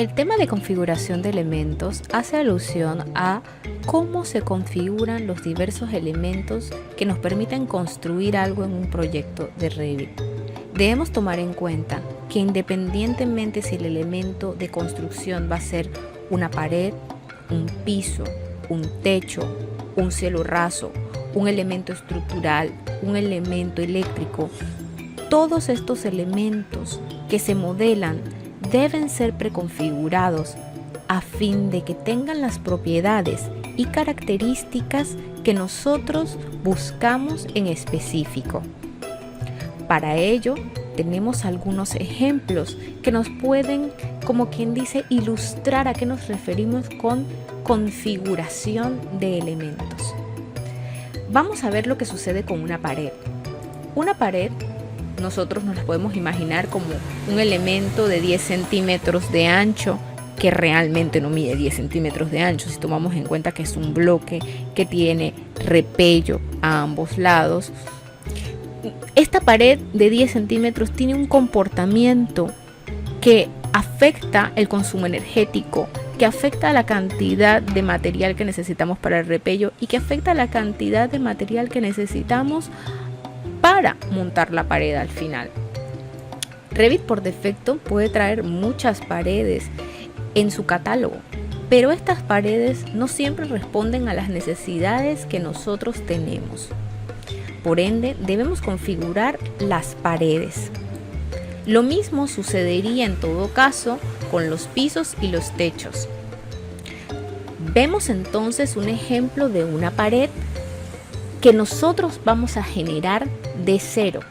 El tema de configuración de elementos hace alusión a cómo se configuran los diversos elementos que nos permiten construir algo en un proyecto de Revit. Debemos tomar en cuenta que independientemente si el elemento de construcción va a ser una pared, un piso, un techo, un cielo raso, un elemento estructural, un elemento eléctrico, todos estos elementos que se modelan deben ser preconfigurados a fin de que tengan las propiedades y características que nosotros buscamos en específico. Para ello, tenemos algunos ejemplos que nos pueden, como quien dice, ilustrar a qué nos referimos con configuración de elementos. Vamos a ver lo que sucede con una pared. Una pared, nosotros nos la podemos imaginar como un elemento de 10 centímetros de ancho que realmente no mide 10 centímetros de ancho si tomamos en cuenta que es un bloque que tiene repello a ambos lados. Esta pared de 10 centímetros tiene un comportamiento que afecta el consumo energético, que afecta la cantidad de material que necesitamos para el repello y que afecta la cantidad de material que necesitamos para montar la pared al final. Revit por defecto puede traer muchas paredes en su catálogo, pero estas paredes no siempre responden a las necesidades que nosotros tenemos. Por ende, debemos configurar las paredes. Lo mismo sucedería en todo caso con los pisos y los techos. Vemos entonces un ejemplo de una pared que nosotros vamos a generar de cero,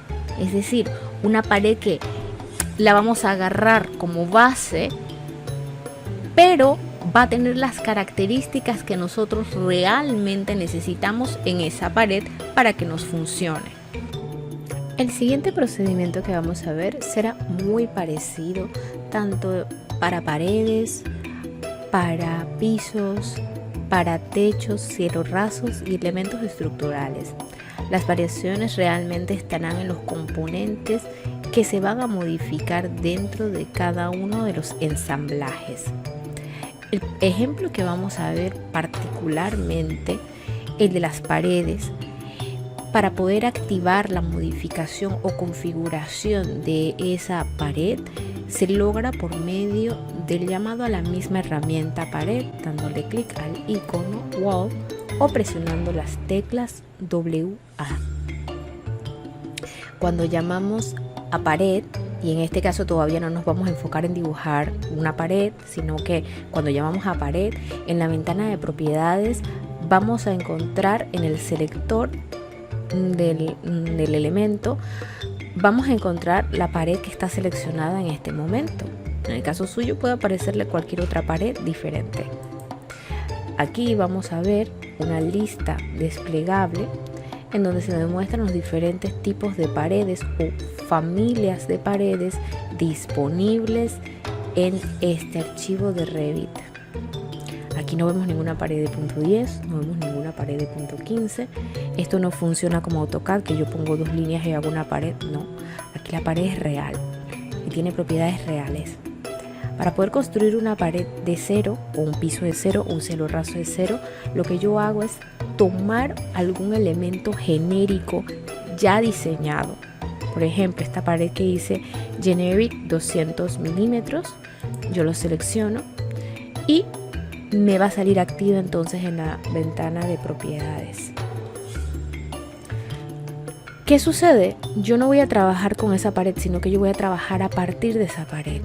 es decir, una pared que la vamos a agarrar como base, pero va a tener las características que nosotros realmente necesitamos en esa pared para que nos funcione. El siguiente procedimiento que vamos a ver será muy parecido tanto para paredes, para pisos, para techos, cielos rasos y elementos estructurales. Las variaciones realmente estarán en los componentes que se van a modificar dentro de cada uno de los ensamblajes. El ejemplo que vamos a ver particularmente, el de las paredes, para poder activar la modificación o configuración de esa pared, se logra por medio del llamado a la misma herramienta pared, dándole clic al icono Wall o presionando las teclas WA. Cuando llamamos a pared, y en este caso todavía no nos vamos a enfocar en dibujar una pared, sino que cuando llamamos a pared, en la ventana de propiedades vamos a encontrar en el selector del elemento, vamos a encontrar la pared que está seleccionada en este momento. En el caso suyo puede aparecerle cualquier otra pared diferente. Aquí vamos a ver una lista desplegable en donde se demuestran los diferentes tipos de paredes o familias de paredes disponibles en este archivo de Revit. Aquí no vemos ninguna pared de punto 10, no vemos ninguna pared de punto 15. Esto no funciona como AutoCAD, que yo pongo dos líneas y hago una pared. No, aquí la pared es real y tiene propiedades reales. Para poder construir una pared de cero, o un piso de cero, o un cielo raso de cero, lo que yo hago es tomar algún elemento genérico ya diseñado. Por ejemplo, esta pared que dice Generic 200 milímetros, yo lo selecciono y me va a salir activa entonces en la ventana de propiedades. ¿Qué sucede? Yo no voy a trabajar con esa pared, sino que yo voy a trabajar a partir de esa pared.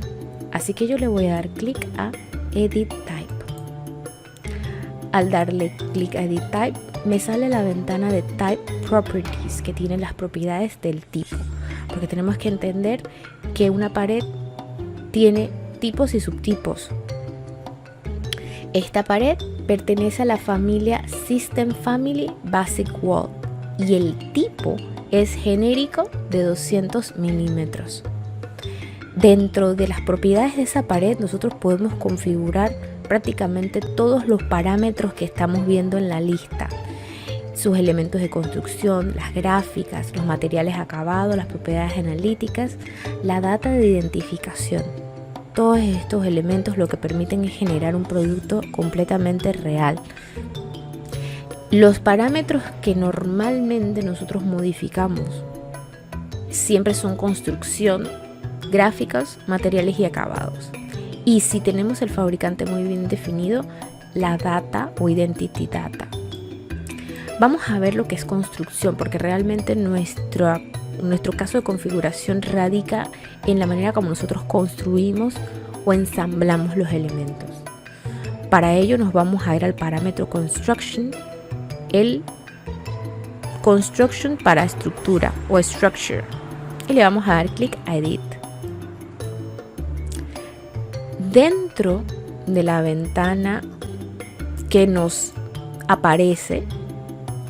Así que yo le voy a dar clic a Edit Type. Al darle clic a Edit Type, me sale la ventana de Type Properties, que tiene las propiedades del tipo. Porque tenemos que entender que una pared tiene tipos y subtipos. Esta pared pertenece a la familia System Family Basic Wall y el tipo es genérico de 200 milímetros. Dentro de las propiedades de esa pared nosotros podemos configurar prácticamente todos los parámetros que estamos viendo en la lista. Sus elementos de construcción, las gráficas, los materiales acabados, las propiedades analíticas, la data de identificación. todos estos elementos lo que permiten es generar un producto completamente real. Los parámetros que normalmente nosotros modificamos siempre son construcción, gráficos, materiales y acabados. Y si tenemos el fabricante muy bien definido, la data o identity data. Vamos a ver lo que es construcción, porque realmente nuestro caso de configuración radica en la manera como nosotros construimos o ensamblamos los elementos. Para ello nos vamos a ir al parámetro construction, el construction para estructura o structure, y le vamos a dar clic a edit. Dentro de la ventana que nos aparece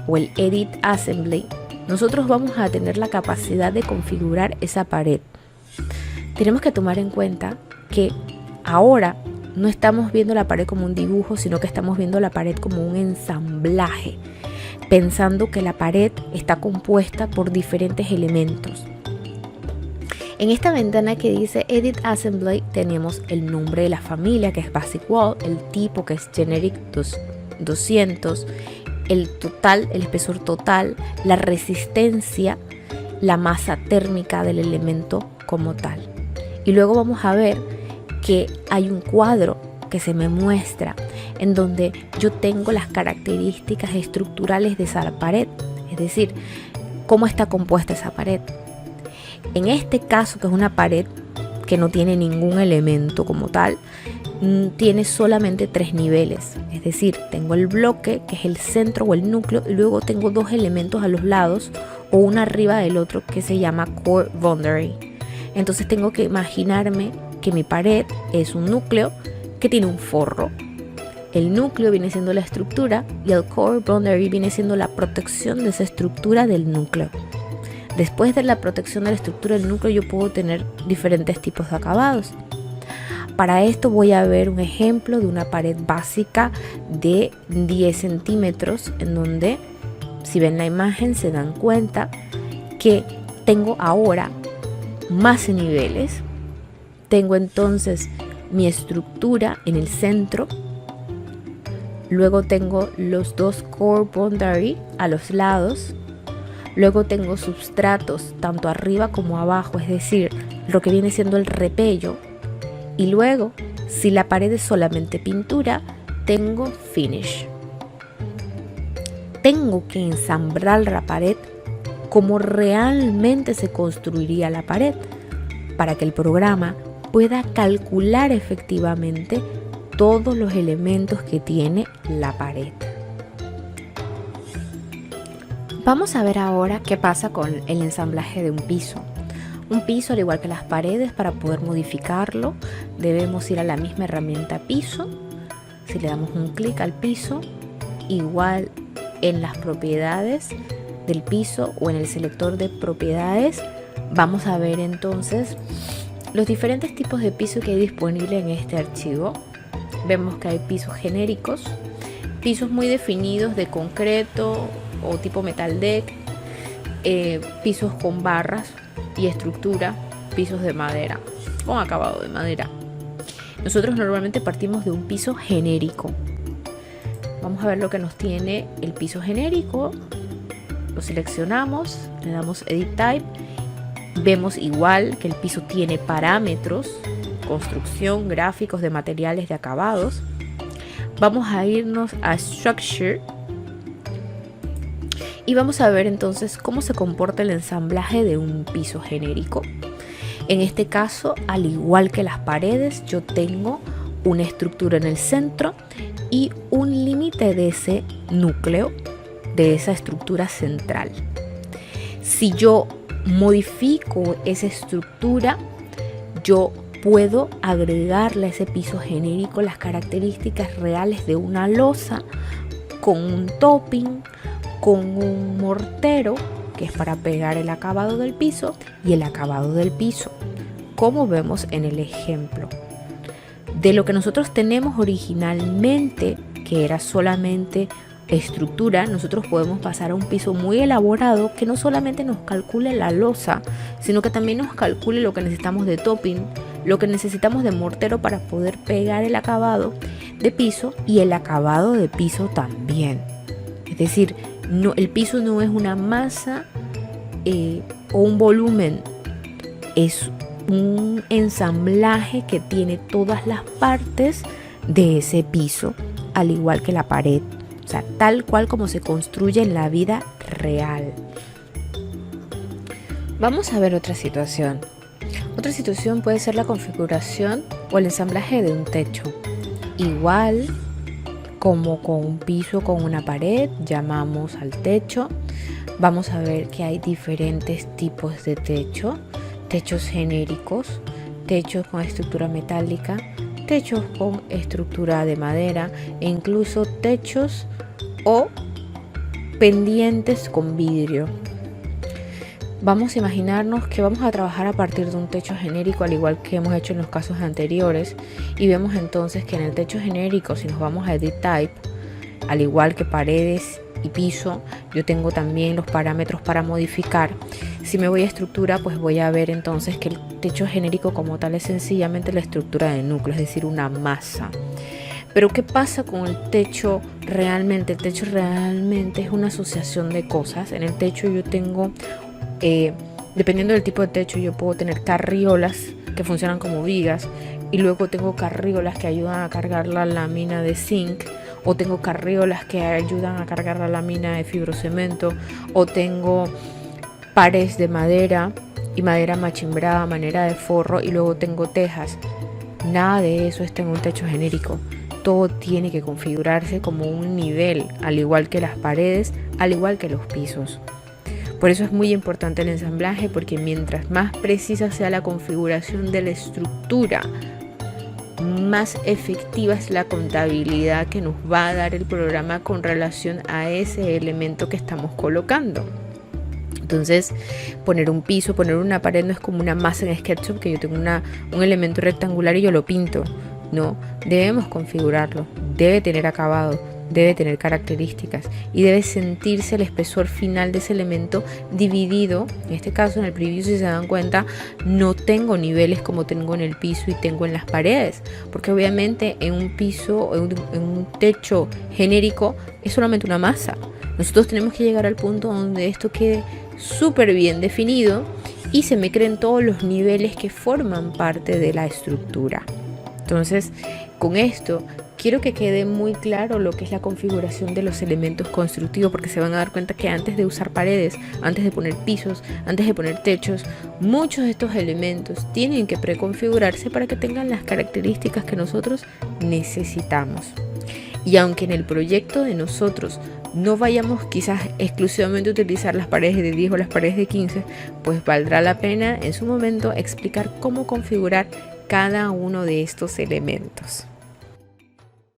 o el edit assembly, nosotros vamos a tener la capacidad de configurar esa pared. Tenemos que tomar en cuenta que ahora no estamos viendo la pared como un dibujo, sino que estamos viendo la pared como un ensamblaje, pensando que la pared está compuesta por diferentes elementos. En esta ventana que dice Edit Assembly tenemos el nombre de la familia, que es Basic Wall, el tipo, que es Generic 200, el total, el espesor total, la resistencia, la masa térmica del elemento como tal. Y luego vamos a ver que hay un cuadro que se me muestra en donde yo tengo las características estructurales de esa pared, es decir, cómo está compuesta esa pared. En este caso, que es una pared que no tiene ningún elemento como tal, tiene solamente 3 niveles, es decir, tengo el bloque, que es el centro o el núcleo, y luego tengo 2 elementos a los lados o uno arriba del otro que se llama core boundary. Entonces tengo que imaginarme que mi pared es un núcleo que tiene un forro. El núcleo viene siendo la estructura y el core boundary viene siendo la protección de esa estructura del núcleo. Después de la protección de la estructura del núcleo, yo puedo tener diferentes tipos de acabados. Para esto voy a ver un ejemplo de una pared básica de 10 centímetros, en donde, si ven la imagen, se dan cuenta que tengo ahora más niveles. Tengo entonces mi estructura en el centro. Luego tengo los 2 core boundary a los lados. Luego tengo substratos tanto arriba como abajo, es decir, lo que viene siendo el repello. Y luego, si la pared es solamente pintura, tengo finish. Tengo que ensamblar la pared como realmente se construiría la pared, para que el programa pueda calcular efectivamente todos los elementos que tiene la pared. Vamos a ver ahora qué pasa con el ensamblaje de un piso. Un piso, al igual que las paredes, para poder modificarlo debemos ir a la misma herramienta piso. Si le damos un clic al piso, igual en las propiedades del piso o en el selector de propiedades, vamos a ver entonces los diferentes tipos de piso que hay disponible en este archivo. Vemos que hay pisos genéricos, pisos muy definidos de concreto o tipo metal deck, pisos con barras y estructura, pisos de madera, con acabado de madera. Nosotros normalmente partimos de un piso genérico. Vamos a ver lo que nos tiene el piso genérico. Lo seleccionamos, le damos Edit Type. Vemos igual que el piso tiene parámetros, construcción, gráficos de materiales, de acabados. Vamos a irnos a Structure y vamos a ver entonces cómo se comporta el ensamblaje de un piso genérico. En este caso, al igual que las paredes, yo tengo una estructura en el centro y un límite de ese núcleo, de esa estructura central. Si yo modifico esa estructura, yo puedo agregarle a ese piso genérico las características reales de una losa con un topping, con un mortero, que es para pegar el acabado del piso, y el acabado del piso, como vemos en el ejemplo. De lo que nosotros tenemos originalmente, que era solamente estructura, nosotros podemos pasar a un piso muy elaborado que no solamente nos calcule la losa, sino que también nos calcule lo que necesitamos de topping, lo que necesitamos de mortero para poder pegar el acabado de piso y el acabado de piso también. Es decir, no, el piso no es una masa o un volumen, es un ensamblaje que tiene todas las partes de ese piso, al igual que la pared, o sea, tal cual como se construye en la vida real. Vamos a ver otra situación. Otra situación puede ser la configuración o el ensamblaje de un techo. Igual como con un piso, con una pared, llamamos al techo. Vamos a ver que hay diferentes tipos de techo. Techos genéricos, techos con estructura metálica, techos con estructura de madera e incluso techos o pendientes con vidrio. Vamos a imaginarnos que vamos a trabajar a partir de un techo genérico, al igual que hemos hecho en los casos anteriores, y vemos entonces que en el techo genérico, si nos vamos a Edit Type, al igual que paredes y piso, yo tengo también los parámetros para modificar. Si me voy a estructura, pues voy a ver entonces que el techo genérico como tal es sencillamente la estructura de núcleo, es decir, una masa. Pero ¿qué pasa con el techo realmente? El techo realmente es una asociación de cosas. En el techo yo tengo, dependiendo del tipo de techo, yo puedo tener carriolas que funcionan como vigas, y luego tengo carriolas que ayudan a cargar la lámina de zinc, o tengo carriolas que ayudan a cargar la lámina de fibrocemento, o tengo pares de madera y madera machimbrada, manera de forro, y luego tengo tejas. Nada de eso está en un techo genérico. Todo tiene que configurarse como un nivel, al igual que las paredes, al igual que los pisos. Por eso es muy importante el ensamblaje, porque mientras más precisa sea la configuración de la estructura, más efectiva es la contabilidad que nos va a dar el programa con relación a ese elemento que estamos colocando. Entonces, poner un piso, poner una pared no es como una masa en SketchUp, que yo tengo un elemento rectangular y yo lo pinto. No, debemos configurarlo, debe tener acabado, debe tener características y debe sentirse el espesor final de ese elemento dividido. En este caso, en el preview, si se dan cuenta, no tengo niveles como tengo en el piso y tengo en las paredes, porque obviamente en un piso, en un techo genérico, es solamente una masa. Nosotros tenemos que llegar al punto donde esto quede súper bien definido y se me creen todos los niveles que forman parte de la estructura. Entonces, con esto quiero que quede muy claro lo que es la configuración de los elementos constructivos, porque se van a dar cuenta que antes de usar paredes, antes de poner pisos, antes de poner techos, muchos de estos elementos tienen que preconfigurarse para que tengan las características que nosotros necesitamos. Y aunque en el proyecto de nosotros no vayamos quizás exclusivamente a utilizar las paredes de 10 o las paredes de 15, pues valdrá la pena en su momento explicar cómo configurar cada uno de estos elementos.